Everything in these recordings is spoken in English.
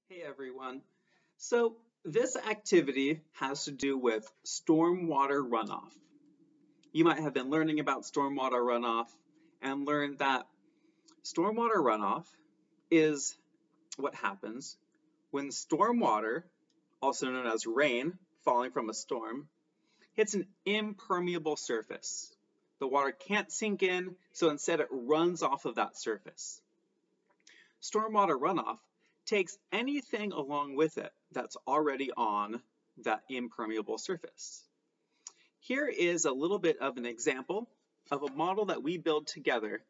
Hey everyone. So this activity has to do with stormwater runoff. You might have been learning about stormwater runoff and learned that stormwater runoff is what happens when stormwater, also known as rain falling from a storm, hits an impermeable surface. The water can't sink in, so instead it runs off of that surface. Stormwater runoff takes anything along with it that's already on that impermeable surface. Here is a little bit of an example of a model that we build together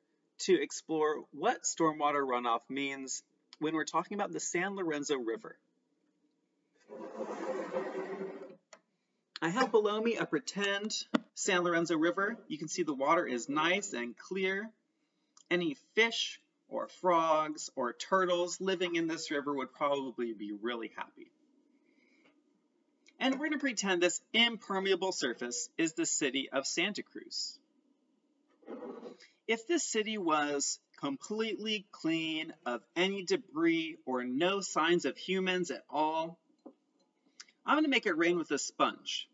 to explore what stormwater runoff means when we're talking about the San Lorenzo River. I have below me a pretend San Lorenzo River. You can see the water is nice and clear. Any fish or frogs or turtles living in this river would probably be really happy. And we're going to pretend this impermeable surface is the city of Santa Cruz. If this city was completely clean of any debris or no signs of humans at all, I'm going to make it rain with a sponge.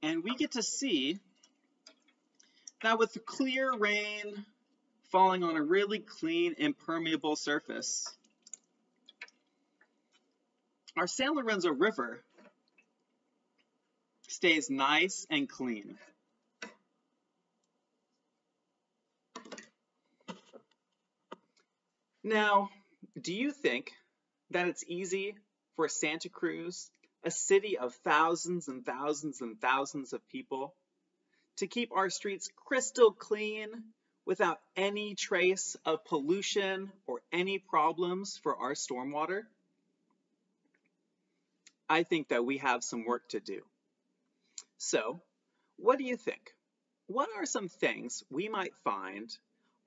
And we get to see that with clear rain falling on a really clean, impermeable surface, our San Lorenzo River stays nice and clean. Now, do you think that it's easy for Santa Cruz, a city of thousands and thousands and thousands of people, to keep our streets crystal clean without any trace of pollution or any problems for our stormwater? I think that we have some work to do. So, what do you think? What are some things we might find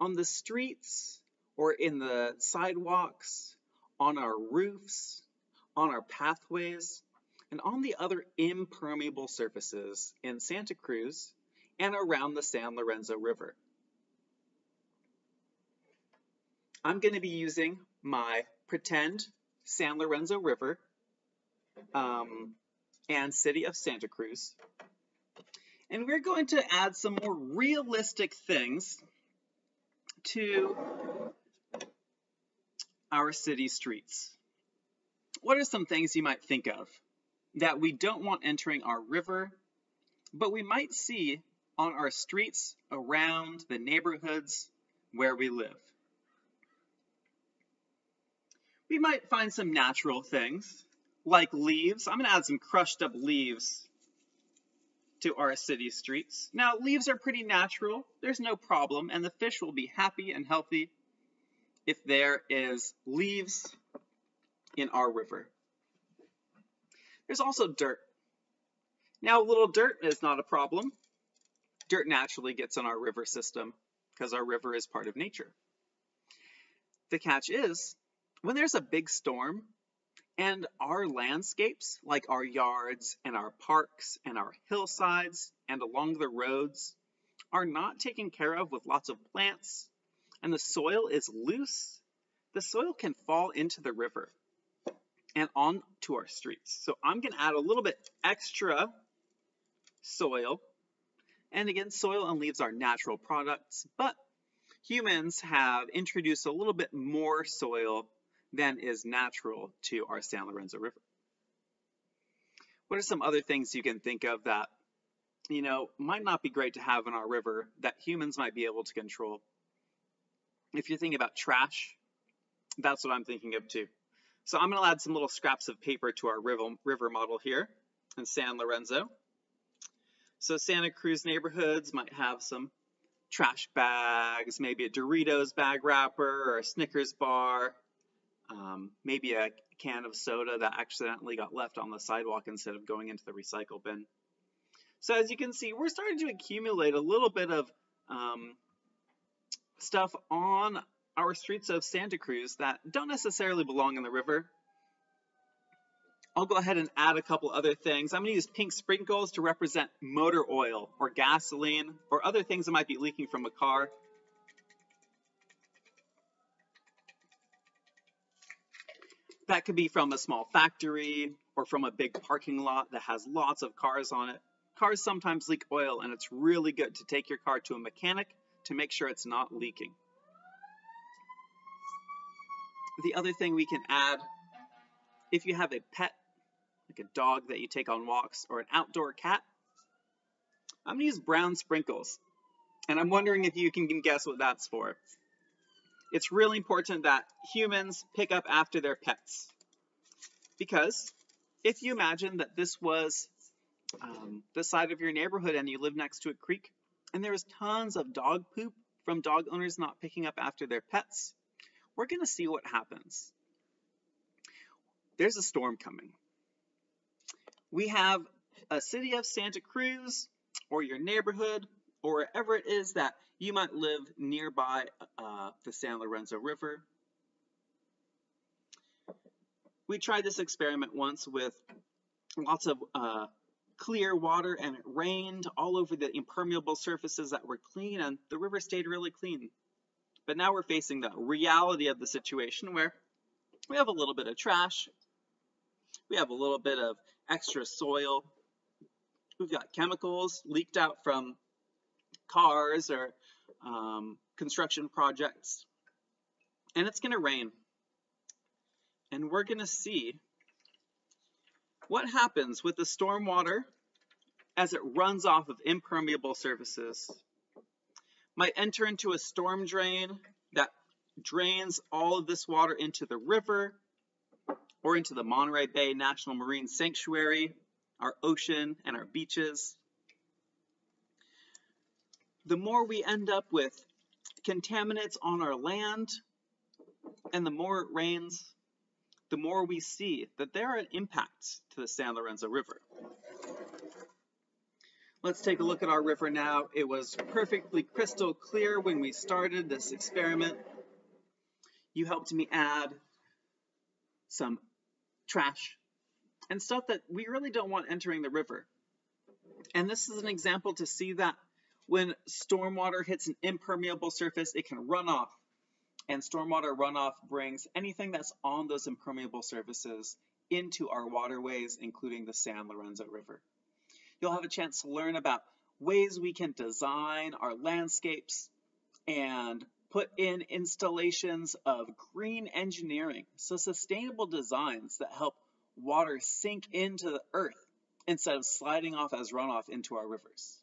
on the streets or in the sidewalks, on our roofs, on our pathways, and on the other impermeable surfaces in Santa Cruz and around the San Lorenzo River? I'm going to be using my pretend San Lorenzo River and city of Santa Cruz. And we're going to add some more realistic things to our city streets. What are some things you might think of that we don't want entering our river, but we might see on our streets around the neighborhoods where we live? We might find some natural things, like leaves. I'm going to add some crushed up leaves to our city streets. Now, leaves are pretty natural. There's no problem, and the fish will be happy and healthy if there is leaves in our river. There's also dirt. Now, a little dirt is not a problem. Dirt naturally gets on our river system because our river is part of nature. The catch is, when there's a big storm and our landscapes, like our yards and our parks and our hillsides and along the roads, are not taken care of with lots of plants, and the soil is loose, the soil can fall into the river and onto our streets. So I'm going to add a little bit extra soil. And again, soil and leaves are natural products, but humans have introduced a little bit more soil than is natural to our San Lorenzo River. What are some other things you can think of that, might not be great to have in our river that humans might be able to control? If you're thinking about trash, that's what I'm thinking of too. So I'm going to add some little scraps of paper to our river model here in San Lorenzo. So Santa Cruz neighborhoods might have some trash bags, maybe a Doritos bag wrapper or a Snickers bar, maybe a can of soda that accidentally got left on the sidewalk instead of going into the recycle bin. So as you can see, we're starting to accumulate a little bit of stuff on our streets of Santa Cruz that don't necessarily belong in the river. I'll go ahead and add a couple other things. I'm going to use pink sprinkles to represent motor oil or gasoline or other things that might be leaking from a car. That could be from a small factory or from a big parking lot that has lots of cars on it. Cars sometimes leak oil, and it's really good to take your car to a mechanic to make sure it's not leaking. The other thing we can add, if you have a pet, like a dog that you take on walks or an outdoor cat, I'm going to use brown sprinkles. And I'm wondering if you can guess what that's for. It's really important that humans pick up after their pets. Because if you imagine that this was the side of your neighborhood and you live next to a creek, and there was tons of dog poop from dog owners not picking up after their pets, we're going to see what happens. There's a storm coming. We have a city of Santa Cruz, or your neighborhood, or wherever it is that you might live nearby the San Lorenzo River. We tried this experiment once with lots of clear water, and it rained all over the impermeable surfaces that were clean, and the river stayed really clean. But now we're facing the reality of the situation where we have a little bit of trash, we have a little bit of extra soil, we've got chemicals leaked out from cars or construction projects, and it's going to rain. And we're going to see what happens with the stormwater as it runs off of impermeable surfaces. Might enter into a storm drain that drains all of this water into the river or into the Monterey Bay National Marine Sanctuary, our ocean, and our beaches. The more we end up with contaminants on our land, and the more it rains, the more we see that there are impacts to the San Lorenzo River. Let's take a look at our river now. It was perfectly crystal clear when we started this experiment. You helped me add some trash and stuff that we really don't want entering the river. And this is an example to see that when stormwater hits an impermeable surface, it can run off. And stormwater runoff brings anything that's on those impermeable surfaces into our waterways, including the San Lorenzo River. You'll have a chance to learn about ways we can design our landscapes and put in installations of green engineering, so sustainable designs that help water sink into the earth instead of sliding off as runoff into our rivers.